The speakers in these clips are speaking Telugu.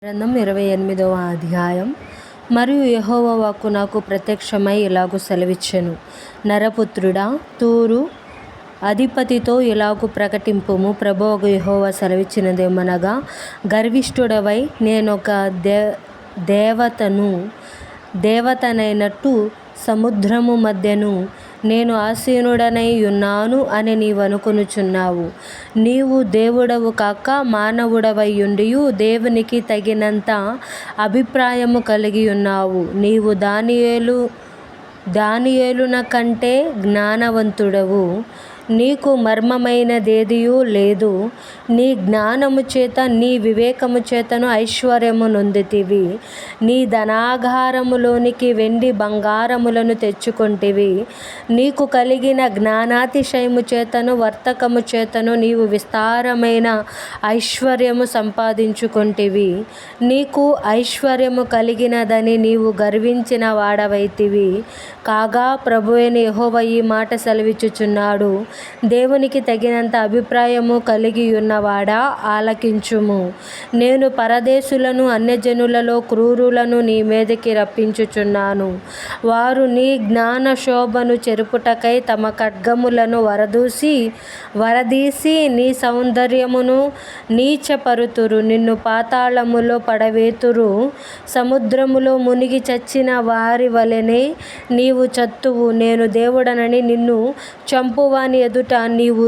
గ్రంథం 28వ అధ్యాయం. మరియు యెహోవా వాక్కు నాకు ప్రత్యక్షమై ఇలాగు సెలవిచ్చెను, నరపుత్రుడా, తూరు అధిపతితో ఇలాగు ప్రకటింపుము, ప్రభువగు యెహోవా సెలవిచ్చినదేమనగా, గర్విష్ఠుడవై నేనొక దేవతనైనట్టు సముద్రము మధ్యను నేను ఆసీనుడనై ఉన్నాను అని నీవనుకొనుచున్నావు. నీవు దేవుడవు కాక మానవుడవైయుండియు దేవునికి తగినంత అభిప్రాయము కలిగి ఉన్నావు. నీవు దానియేలున కంటే జ్ఞానవంతుడవు. నీకు మర్మమైనదేదియూ లేదు. నీ జ్ఞానము చేత నీ వివేకము చేతను ఐశ్వర్యము నొందితివి. నీ ధనాగారములోనికి వెండి బంగారములను తెచ్చుకొంటివి. నీకు కలిగిన జ్ఞానాతిశయము చేతను వర్తకము చేతను నీవు విస్తారమైన ఐశ్వర్యము సంపాదించుకొంటివి. నీకు ఐశ్వర్యము కలిగినదని నీవు గర్వించిన వాడవైతివి. కాగా ప్రభువైన యెహోవా ఈ మాట సెలవిచ్చుచున్నాడు, దేవునికి తగినంత అభిప్రాయము కలిగియున్నవాడా, ఆలకించుము. నేను పరదేశులను అన్యజనులలో క్రూరులను నీ మీదికి రప్పించుచున్నాను. వారు నీ జ్ఞాన శోభను చెరుపుటకై తమ ఖడ్గములను వరదీసి నీ సౌందర్యమును నీచపరుతురు. నిన్ను పాతాళములో పడవేతురు. సముద్రములో మునిగి చచ్చిన వారి వలెనే నీవు చత్తువు. నేను దేవుడనని నిన్ను చంపువాని ఎదుట నీవు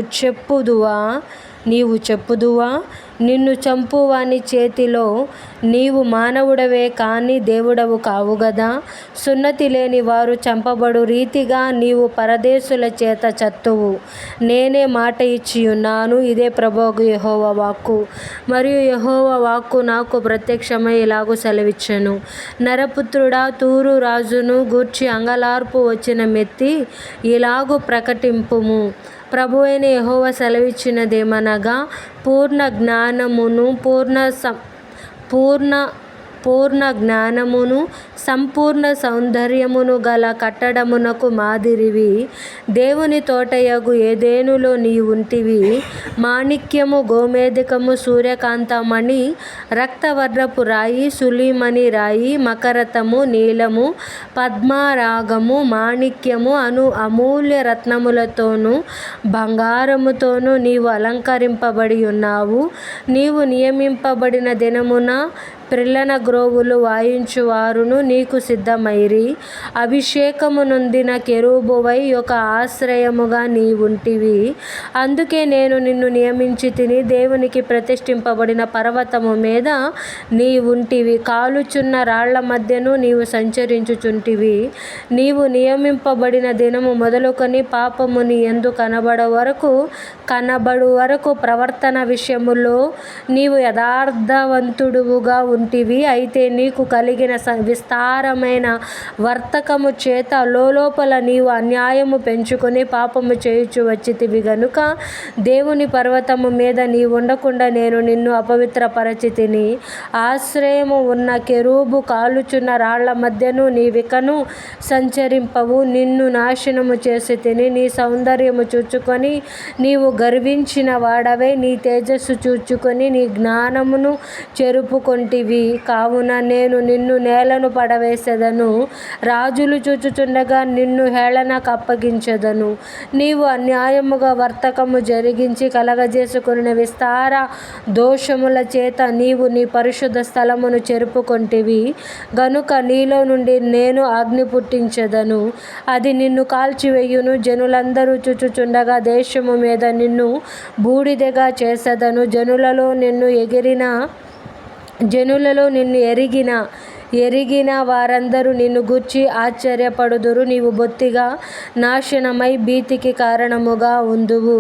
చెప్పుదువా? నిన్ను చంపువాని చేతిలో నీవు మానవుడవే కాని దేవుడవు కావు గదా. సున్నతి లేని వారు చంపబడు రీతిగా నీవు పరదేశుల చేత చత్తువు. నేనే మాట ఇచ్చియున్నాను. ఇదే ప్రభువగు యెహోవా వాక్కు. మరియు యెహోవా వాక్కు నాకు ప్రత్యక్షమై ఇలాగు సెలవిచ్చెను, నరపుత్రుడా, తూరు రాజును గూర్చి అంగలార్పు వచ్చిన మెత్తి ఇలాగు ప్రకటింపుము, ప్రభువైన యెహోవా సెలవిచ్చినదేమనగా, పూర్ణ జ్ఞానమును సంపూర్ణ సౌందర్యమును గల కట్టడమునకు మాదిరివి దేవుని తోటయగు ఏదెనులో నీవుంటివి. మాణిక్యము, గోమేధికము, సూర్యకాంతమణి, రక్తవర్ణపు రాయి, సులీమణి రాయి, మకరతము, నీలము, పద్మరాగము, మాణిక్యము అను అమూల్య రత్నములతోనూ బంగారముతోనూ నీవు అలంకరింపబడి ఉన్నావు. నీవు నియమింపబడిన దినమున పిల్లన గ్రోవులు వాయించువారును నీకు సిద్ధమైరి. అభిషేకము నొందిన కెరూబువై ఒక ఆశ్రయముగా నీవుంటివి. అందుకే నేను నిన్ను నియమించి తిని, దేవునికి ప్రతిష్ఠింపబడిన పర్వతము మీద నీవుంటివి. కాలుచున్న రాళ్ల మధ్యను నీవు సంచరించుచుంటివి. నీవు నియమింపబడిన దినము మొదలుకొని పాపము నీ యందు కనబడు వరకు ప్రవర్తన విషయములో నీవు యథార్థవంతుడువుగా ఉంటివి. అయితే నీకు కలిగిన విస్తారమైన వర్తకము చేత లోపల నీవు అన్యాయము పెంచుకొని పాపము చేయుచు వచ్చితివి గనుక దేవుని పర్వతము మీద నీవుండకుండా నేను నిన్ను అపవిత్రపరచితిని. ఆశ్రయము ఉన్న కెరూబు కాలుచున్న రాళ్ల మధ్యను నీవికను సంచరింపవు. నిన్ను నాశనము చేసి తిని. నీ సౌందర్యము చూచుకొని నీవు గర్వించిన వాడవై నీ తేజస్సు చూచుకొని నీ జ్ఞానమును చెరుపుకొంటివి. కావున నేను నిన్ను నేలను పడవేసెదను. రాజులు చూచుచుండగా నిన్ను హేళనకు అప్పగించెదను. నీవు అన్యాయముగా వర్తకము జరిగించి కలగజేసుకొనిన విస్తార దోషముల చేత నీవు నీ పరిశుద్ధ స్థలమును చెరుపుకొంటివి గనుక నీలో నుండి నేను అగ్ని పుట్టించెదను. అది నిన్ను కాల్చివేయును. జనులందరూ చూచుచుండగా దేశము మీద నిన్ను బూడిదగా చేసెదను. జనులలో నిన్ను ఎరిగిన వారందరూ నిన్ను గూర్చి ఆశ్చర్యపడుదురు. నీవు బొత్తిగా నాశనమై భీతికి కారణముగా ఉందువు.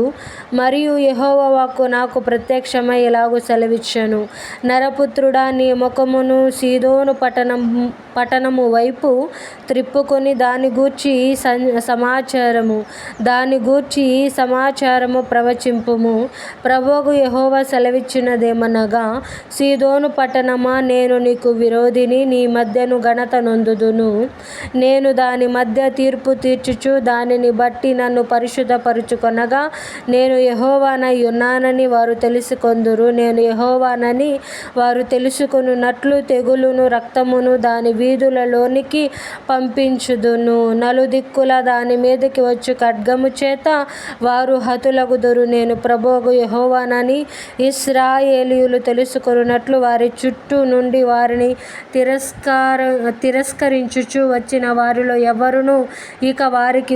మరియు యెహోవా వాక్కు నాకు ప్రత్యక్షమై ఇలాగు సెలవిచ్చెను, నరపుత్రుడా, నీ ముఖమును సీదోను పట్టణము వైపు త్రిప్పుకొని దాని గూర్చి సమాచారము ప్రవచింపుము. ప్రభువు యెహోవా సెలవిచ్చినదేమనగా, సీదోను పట్టణమా, నేను నీకు విరోధిని, నీ మధ్యను ఘనత నొందుదును. నేను దాని మధ్య తీర్పు తీర్చుచు దానిని బట్టి నన్ను పరిశుద్ధపరచుకొనగా, నేను యెహోవానై ఉన్నానని వారు తెలుసుకొందురు. నేను యెహోవానని వారు తెలుసుకొనున్నట్లు తెగులును రక్తమును దాని వీధులలోనికి పంపించుదును. నలుదిక్కుల దాని మీదకి వచ్చు ఖడ్గము చేత వారు హతులగుదురు. నేను ప్రభువు యెహోవానని ఇశ్రాయేలీయులు తెలుసుకొనున్నట్లు వారి చుట్టూ నుండి వారిని తిరస్కరించుచు వచ్చిన వారిలో ఎవరునూ ఇక వారికి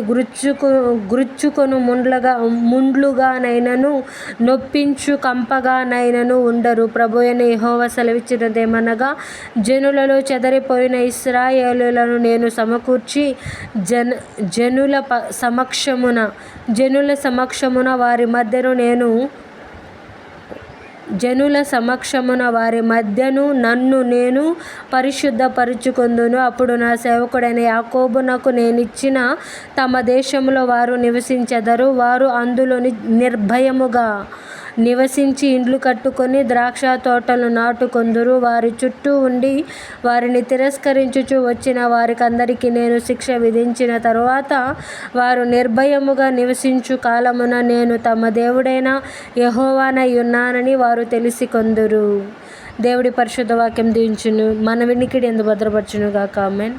గ్రుచ్చుకొను ముండ్లుగానైనను నొప్పించు కంపగానైనను ఉండరు. ప్రభువైన యెహోవా సెలవిచ్చినదేమనగా, జనులలో చెదరిపోయిన ఇశ్రాయేలీయులను నేను సమకూర్చి జనుల సమక్షమున వారి మధ్యను నన్ను నేను పరిశుద్ధపరచుకొందును. అప్పుడు నా సేవకుడైన యాకోబునకు నేనిచ్చిన తమ దేశములో వారు నివసించెదరు. వారు అందులో నిర్భయముగా నివసించి ఇండ్లు కట్టుకొని ద్రాక్ష తోటలు నాటుకొందురు. వారి చుట్టూ ఉండి వారిని తిరస్కరించుచు వచ్చిన వారికందరికీ నేను శిక్ష విధించిన తరువాత వారు నిర్భయముగా నివసించు కాలమున నేను తమ దేవుడైన యెహోవానై ఉన్నానని వారు తెలిసికొందురు. దేవుడి పరిశుద్ధ వాక్యం దీవించును, మన వినికిడి యందు భద్రపరచును గాక. ఆమేన్.